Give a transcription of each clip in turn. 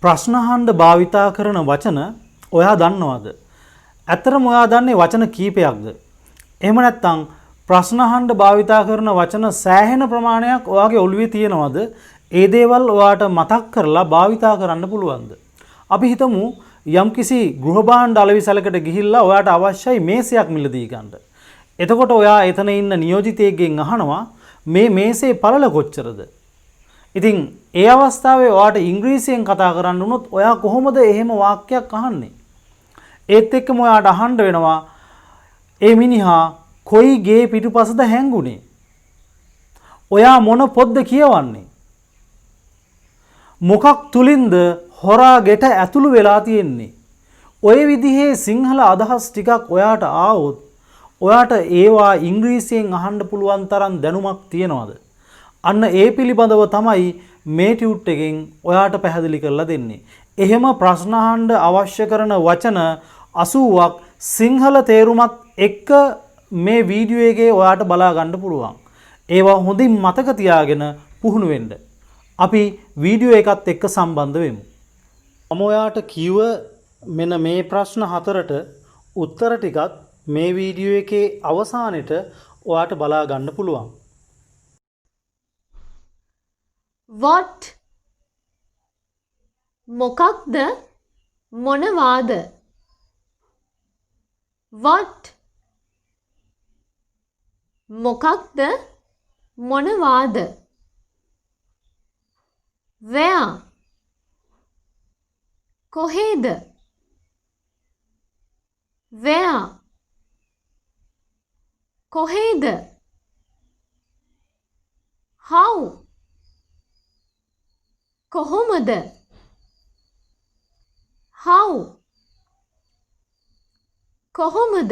ප්‍රශ්න අහන්න භාවිතා කරන වචන ඔයා දන්නවද? ඇත්තටම ඔයා දන්නේ වචන කීපයක්ද? එහෙම නැත්නම් ප්‍රශ්න අහන්න භාවිතා කරන වචන සෑහෙන ප්‍රමාණයක් ඔයාගේ ඔළුවේ තියෙනවද? ඒ දේවල් ඔයාට මතක් කරලා භාවිතා කරන්න පුළුවන්ද? අපි හිතමු යම්කිසි ගෘහ භාණ්ඩ අලෙවිසලකට ගිහිල්ලා ඔයාට අවශ්‍යයි මේසයක් මිලදී ගන්න. එතකොට ඔයා එතන ඉන්න නියෝජිතයෙක්ගෙන් අහනවා මේ මේසේ පළල කොච්චරද? ඉතින් ඒ අවස්ථාවේ ඔයාට ඉංග්‍රීසියෙන් කතා කරන්න වුණොත් ඔයා කොහොමද එහෙම වාක්‍යයක් අහන්නේ? ඒත් එක්කම ඔයාට අහන්න වෙනවා ඒ මිනිහා කොයි ගේ පිටුපසද හැංගුනේ? ඔයා මොන පොත්ද කියවන්නේ? මොකක් තුලින්ද හොරා ගෙට ඇතුළු වෙලා තියෙන්නේ? ඔය විදිහේ සිංහල අදහස් ටිකක් ඔයාට ආවොත් ඔයාට ඒවා ඉංග්‍රීසියෙන් අහන්න පුළුවන් තරම් දැනුමක් තියනවද? අන්න ඒ පිළිබඳව තමයි මේ ටියුට් එකෙන් ඔයාට පැහැදිලි කරලා දෙන්නේ. එහෙම ප්‍රශ්න අහන්න අවශ්‍ය කරන වචන 80ක් සිංහල තේරුමත් එක්ක මේ වීඩියෝ එකේ ඔයාට බලා ගන්න පුළුවන්. ඒවා හොඳින් මතක තියාගෙන පුහුණු වෙන්න. අපි වීඩියෝ එකත් එක්ක සම්බන්ධ වෙමු. මම ඔයාට කිව්ව මෙන්න මේ ප්‍රශ්න හතරට උත්තර ටිකත් මේ වීඩියෝ එකේ අවසානෙට ඔයාට බලා ගන්න පුළුවන්. What මොකක්ද මොනවාද? What මොකක්ද මොනවාද? Where කොහෙද? Where කොහෙද? How කොහොමද? How කොහොමද?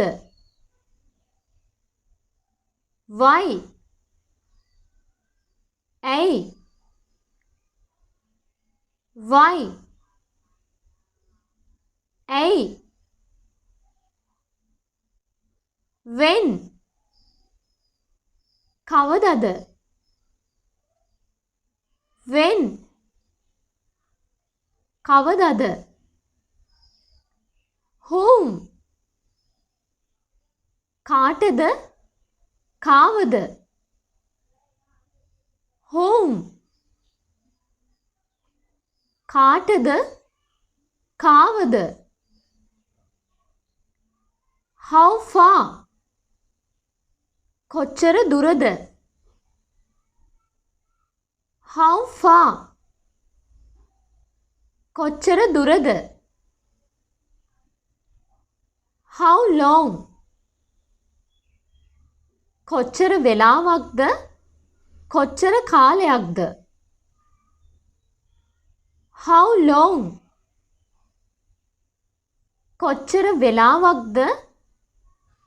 Why ඇයි? Why ඇයි? When කවදද? When කවදද? Whom කාටද? කාවද? Whom කාටද? කාවද? How far කොච්චර දුරද? How far කොච්චර දුරද? How long කොච්චර වෙලාවක්ද? කොච්චර කාලයක්ද? How long කොච්චර වෙලාවක්ද?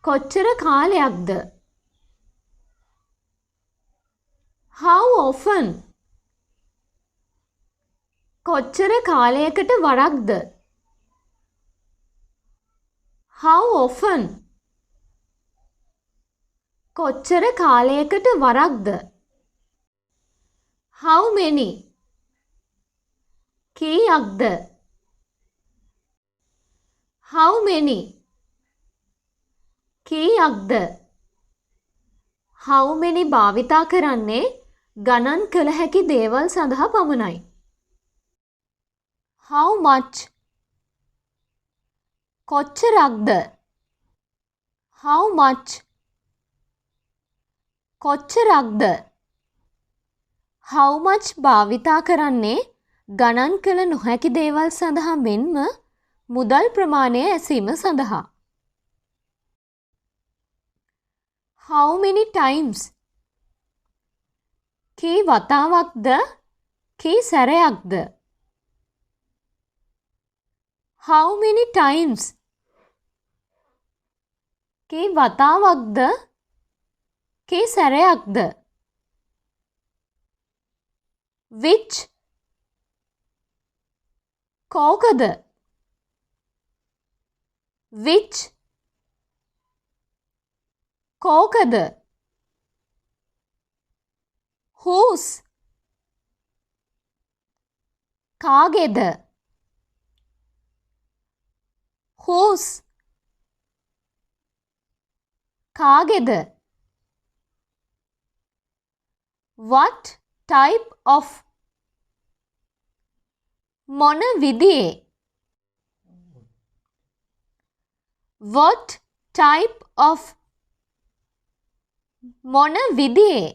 කොච්චර කාලයක්ද? How often කොච්චර කාලයකට වරක්ද? How often කොච්චර කාලයකට වරක්ද? How many කීයක්ද? How many කීයක්ද? How many භාවිතා කරන්නේ ගණන් කළ හැකි දේවල් සඳහා පමණයි. How much කොච්චරක්ද? How much කොච්චරක්ද? How much භාවිතා කරන්නේ ගණන් කළ නොහැකි දේවල් සඳහා මෙන්ම මුදල් ප්‍රමාණය ඇසීම සඳහා. How many times key වතාවක්ද? Key සැරයක්ද? How many times key වතාවක්ද? Key සැරයක්ද? Which කෝකද? Which කෝකද? Whose කාගේද? whose කාගේද what type of මොන විදියේ what type of මොන විදියේ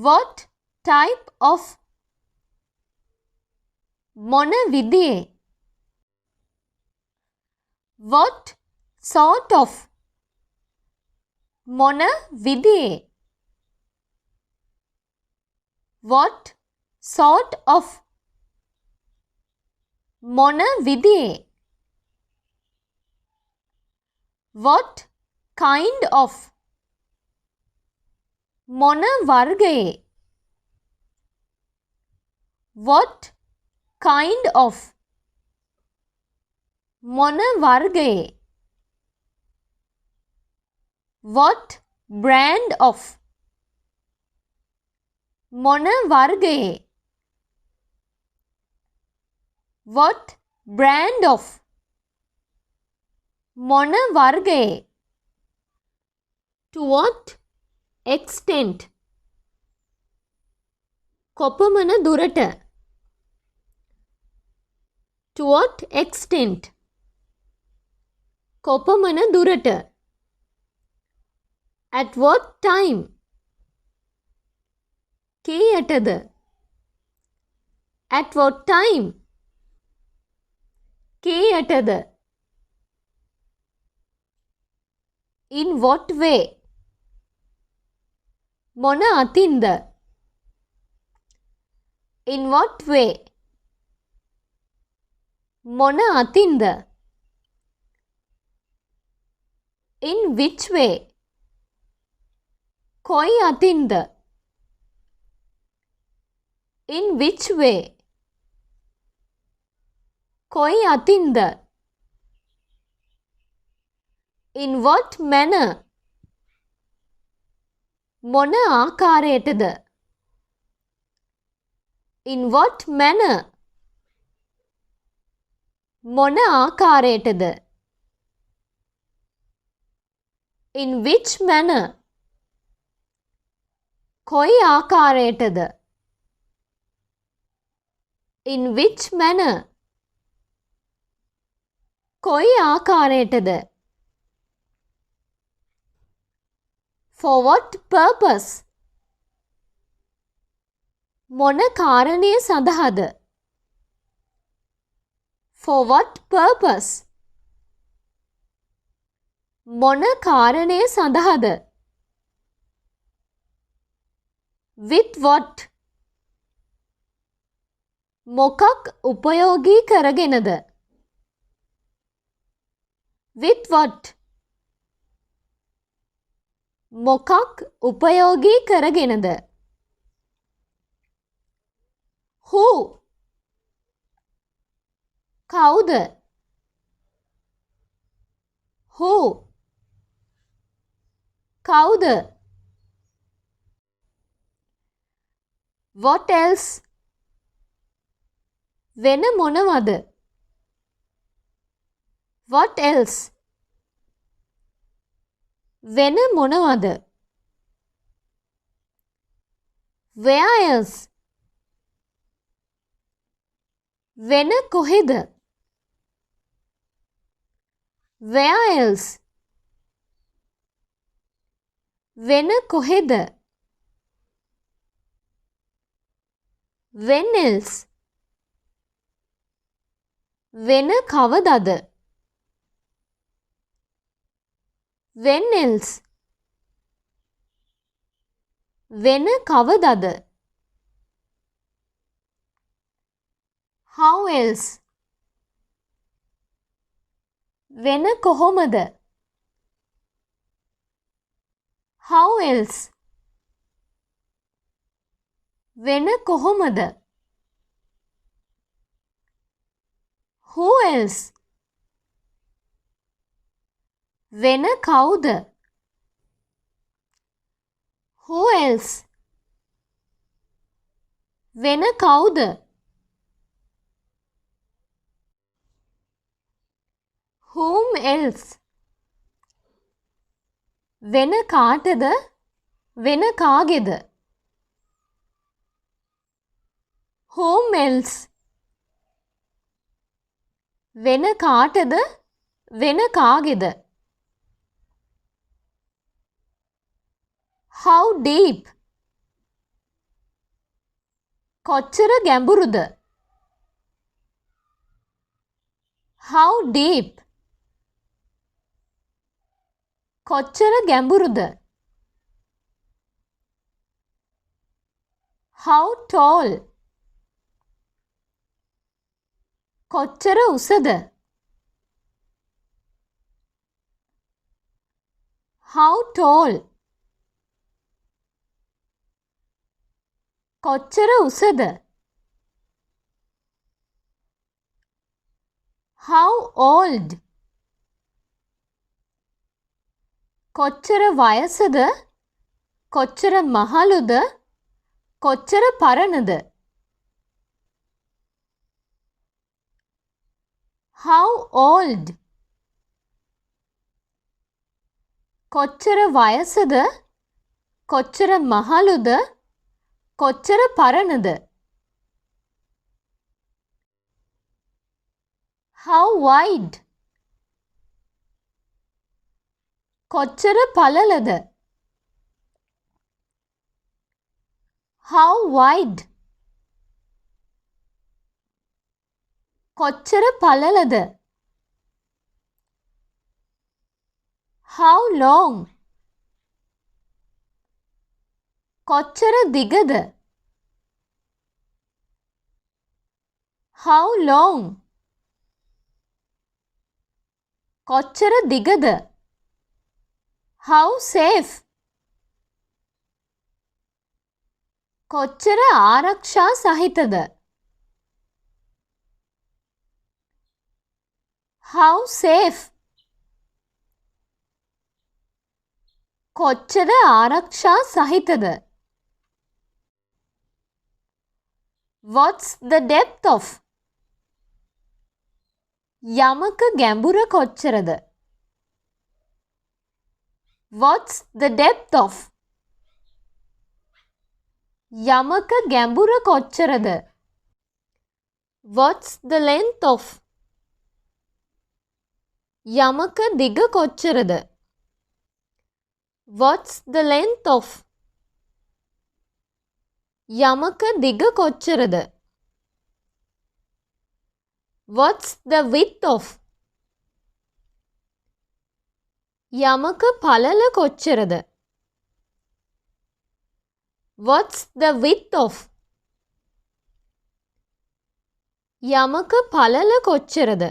what type of මොන විදියේ what sort of මොන විදියේ what sort of මොන විදියේ what kind of මොන වර්ගයේ what kind of මොන වර්ගයේ what brand of මොන වර්ගයේ what brand of මොන වර්ගයේ to what extent කොපමණ දුරට to what extent කොපමණ දුරට at what time කීයටද at what time කීයටද in what way මොන අතින්ද in what way මොන අතින්ද in which way කොයි අතින්ද in which way කොයි අතින්ද in what manner මොන ආකාරයටද in what manner මොන ආකාරයටද in which manner කොයි ආකාරයටද in which manner කොයි ආකාරයටද for what purpose මොන කාරණය සඳහාද for what purpose මොන කාරණය සඳහාද with what මොකක් උපයෝගී කරගෙනද with what මොකක් උපයෝගී කරගෙනද who කවුද who කවුද what else වෙන මොනවද what else වෙන මොනවද where else වෙන කොහෙද where else වෙන කොහෙද when else වෙන කවදද when else වෙන කවදද how else වෙන කොහොමද how else වෙන කොහොමද who else වෙන කවුද who else වෙන කවුද whom else වෙන කාටද වෙන කාගේද whom else වෙන කාටද වෙන කාගේද how deep කොච්චර ගැඹුරුද how deep කොච්චර ගැඹුරුද how tall කොච්චර උසද how tall කොච්චර උසද how old කොච්චර වයසද කොච්චර මහලුද කොච්චර පරණද how old කොච්චර වයසද කොච්චර මහලුද කොච්චර පරණද how wide කොච්චර පළලද how wide කොච්චර පළලද how long කොච්චර දිගද how long කොච්චර දිගද how safe කොච්චර ආරක්ෂා සහිතද how safe කොච්චර ආරක්ෂා සහිතද what's the depth of යමක ගැඹුර කොච්චරද what's the depth of යමක ගැඹුර කොච්චරද what's the length of යමක දිග කොච්චරද what's the length of යමක දිග කොච්චරද what's the width of යමක පළල කොච්චරද what's the width of යමක පළල කොච්චරද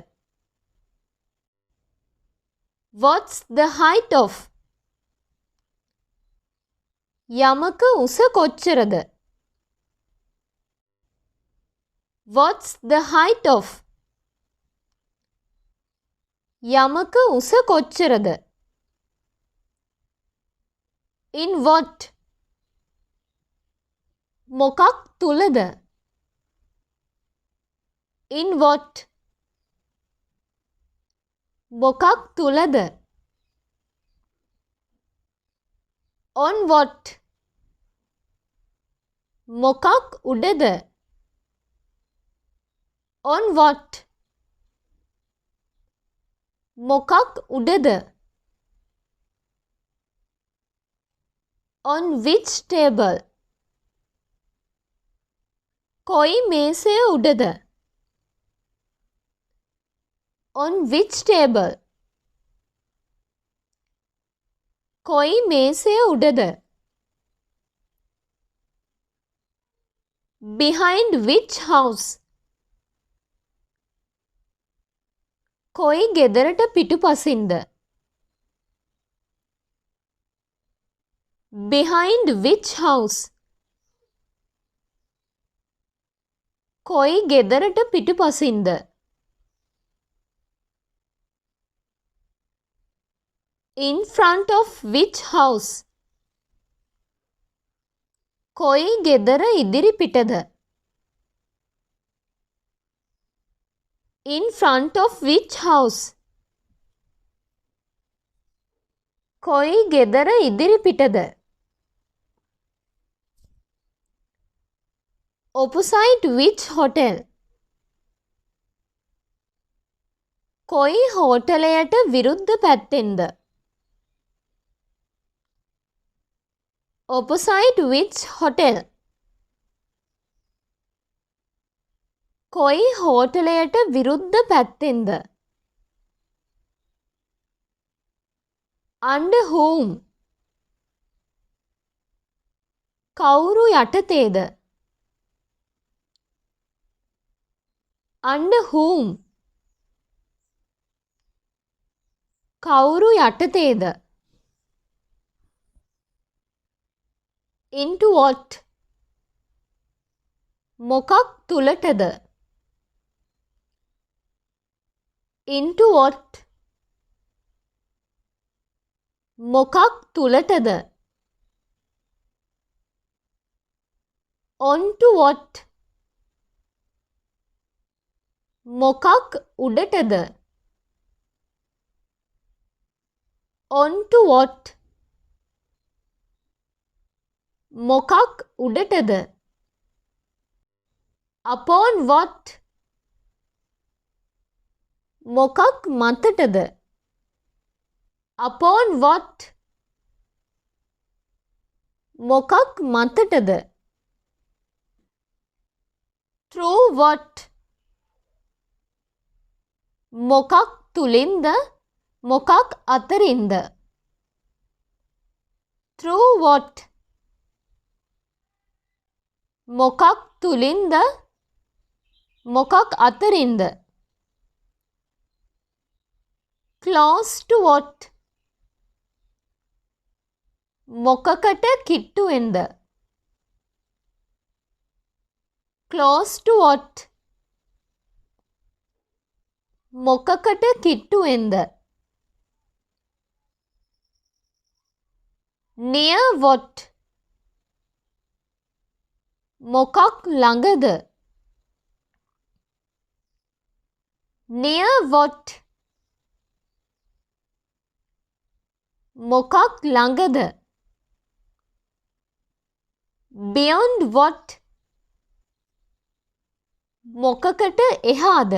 what's the height of යමක උස කොච්චරද what's the height of යමක උස කොච්චරද in what මොකක් තුලද in what මොකක් තුලද on what මොකක් උඩද on what මොකක් උඩද on which table කොයි මේසය උඩද on which table කොයි මේසය උඩද behind which house කොයි ගෙදරට පිටුපසින්ද behind which house කොයි ගෙදරට පිටුපසින්ද in front of which house කොයි ගෙදර ඉදිරිපිටද in front of which house කොයි ගෙදර ඉදිරි පිටද? opposite which hotel? කොයි හෝටලයට විරුද්ධ පැත්තෙන්ද? opposite which hotel? කොයි හෝටලයට විරුද්ධ පැත්තෙන්ද? under whom? කවුරු යටතේද? under whom? කවුරු යටතේද? into what? මොකක් තුලටද? into what? මොකක් තුලටද? onto what? මොකක් උඩටද? onto what? මොකක් උඩටද? upon what? මොකක් මතටද? upon what? මොකක් මතටද? through what? මොකක් තුලින්ද? මොකක් අතරින්ද? through what? මොකක් තුලින්ද? මොකක් අතරින්ද? close to what? මොකකට කිට්ටුවෙන්ද? close to what? මොකකට කිට්ටුවෙන්ද? near what? මොකක් ළඟද? near what? මොකක් ළඟද? beyond what? මොකකට එහාද?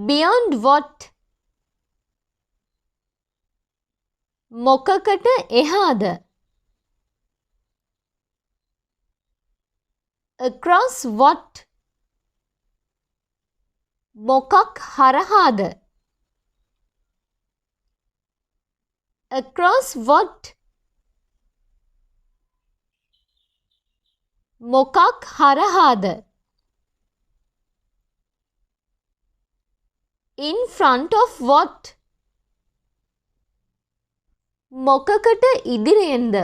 beyond what? මොකකට එහාද? across what? මොකක් හරහාද? across what? මොකක් හරහාද? in front of what? මොකකට ඉදිරියෙන්ද?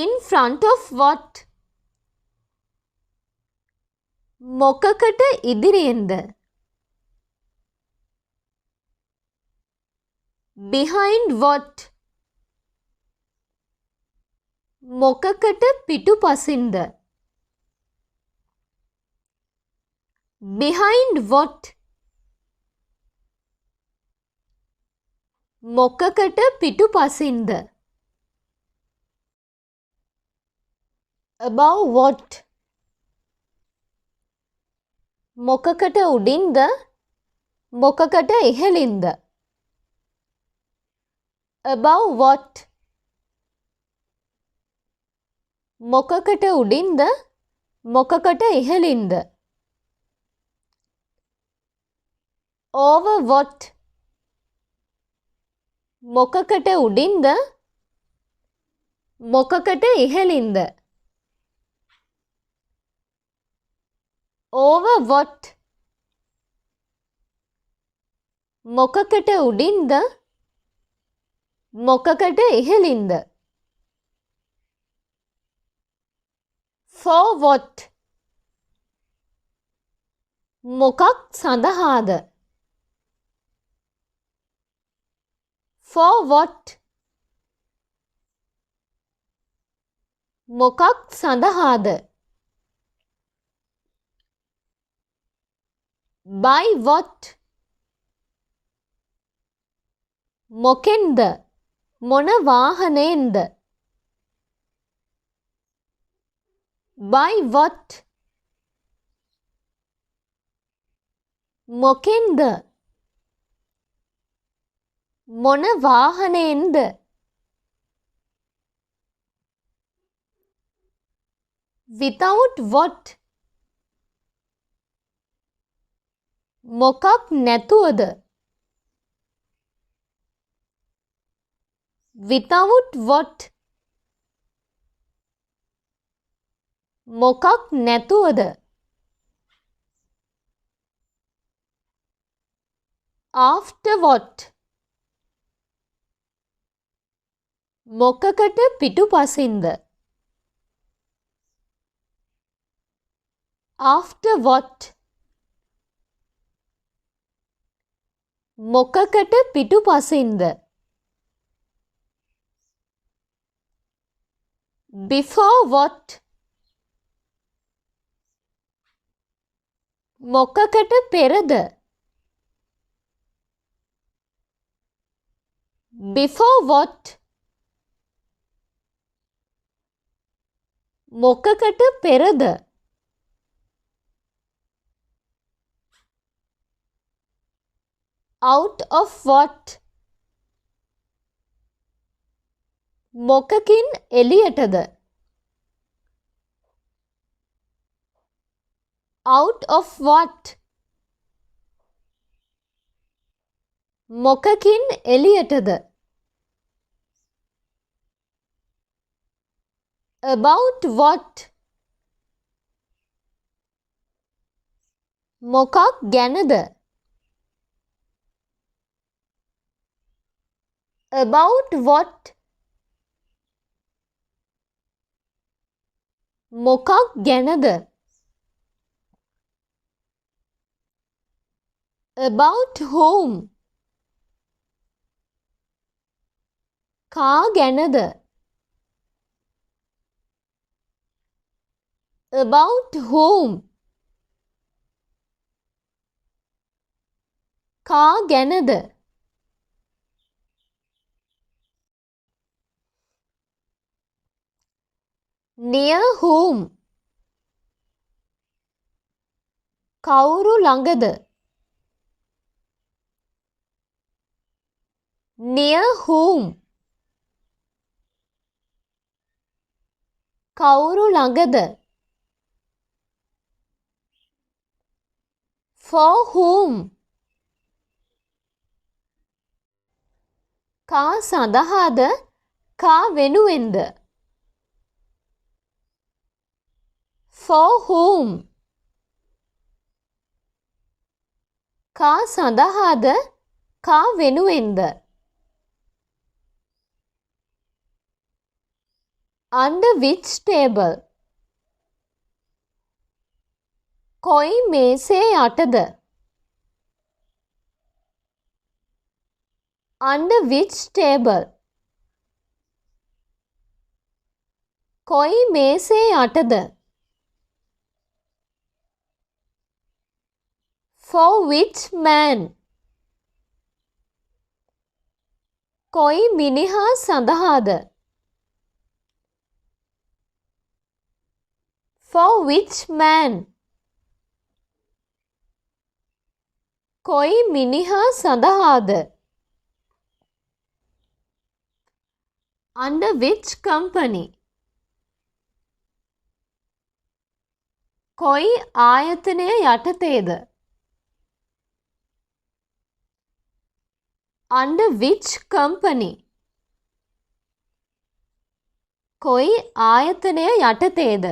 in front of what? මොකකට ඉදිරියෙන්ද? behind what? මොකකට පිටුපසින්ද? behind what? මොකකට පිටුපසින්ද? above what? මොකකට උඩින්ද? මොකකට ඉහළින්ද? above what? මොකකට උඩින්ද? මොකකට ඉහළින්ද? over what? මොකකට උඩින්ද? මොකකට ඉහළින්ද? over what? මොකකට උඩින්ද? මොකකට ඉහළින්ද? for what? මොකක් සඳහාද? for what? මොකක් සඳහාද? by what මොකෙන්ද මොන වාහනයෙන්ද by what මොකෙන්ද මොන වාහනයෙන්ද without what මොකක් නැතුවද without what මොකක් නැතුවද after what මොකකට පිටුපසින්ද after what මොකකට පිටුපසින්ද before what මොකකට පෙරද before what මොකකට පෙරද out of what මොකකින් එළියටද out of what මොකකින් එළියටද about what මොකක් ගැනද about what මොකක් ගැනද about whom කා ගැනද about whom කා ගැනද near whom කවුරු ළඟද near whom කවුරු ළඟද for whom කා සඳහාද කා වෙනුවෙන්ද for whom කා සඳහාද කා වෙනුවෙන්ද under which table කොයි මේසේ යටද under which table කොයි මේසේ යටද for which man කොයි මිනිහා සඳහාද for which man කොයි මිනිහා සඳහාද under which company කොයි ආයතනය යටතේද under which company කොයි ආයතනය යටතේද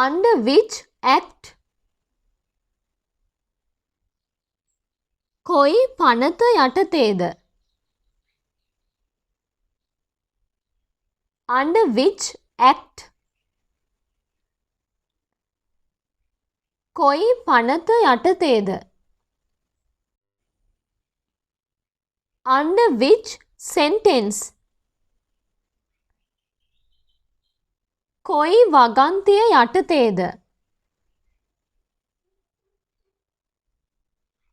under which act කොයි පනත යටතේද under which act කොයි පනත යටතේද under which sentence කොයි වගන්තිය යටතේද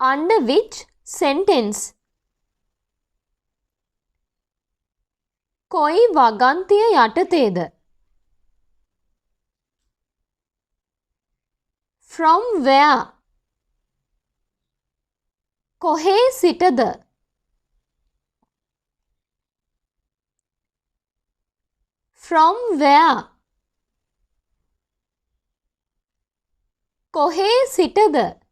under which sentence? කොයි වගන්තිය යටතේද? from where? කොහේ සිටද? from where? කොහේ සිටද?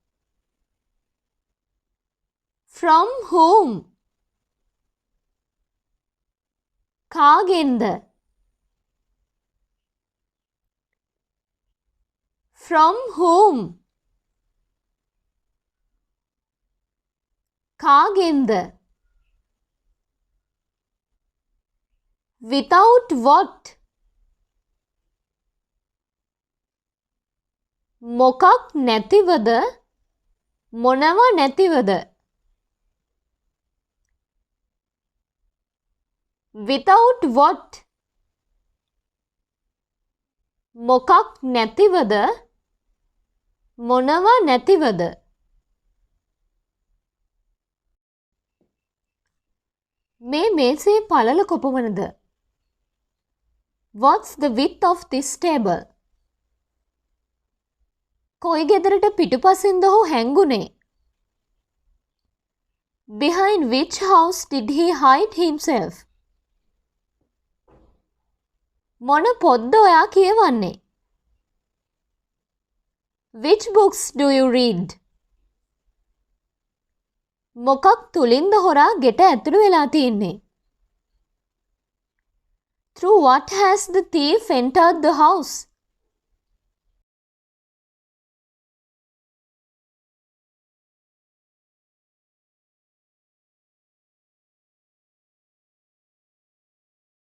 from whom? කාගෙන්ද? from whom? කාගෙන්ද? without what? මොකක් නැතිවද? මොනව නැතිවද? without what? මොකක් නැතිවද? මොනව නැතිවද? මේ මේසේ පළල කොපමණද? what's the width of this table? කොයි ගෙදරට පිටුපසින්ද ඔහු හැංගුනේ? behind which house did he hide himself? මොන පොත්ද ඔයා කියවන්නේ? which books do you read? මොකක් තුලින්ද හොරා ගෙට ඇතුළු වෙලා තියෙන්නේ? through what has the thief entered the house?